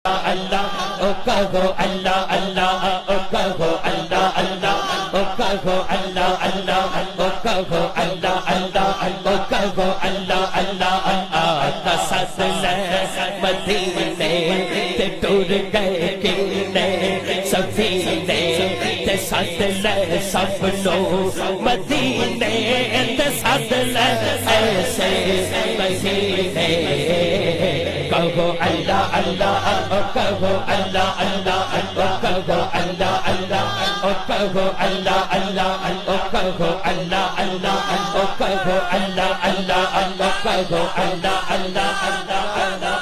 اللہ او کہو اللہ اللہ او کہو اللہ اللہ او کہو اللہ اللہ او کہو اللہ اللہ او کہو اللہ اللہ دست لے مدینے تے ٹور گئے کینے سفینے تے ساتھ لے سب نو مدینے تے ساتھ لے ایسے مدینے کہو اللہ اللہ او کہو اللہ اللہ او کہو اللہ اللہ او کہو اللہ اللہ او کہو اللہ اللہ او کہو اللہ اللہ او کہو اللہ اللہ اللہ اللہ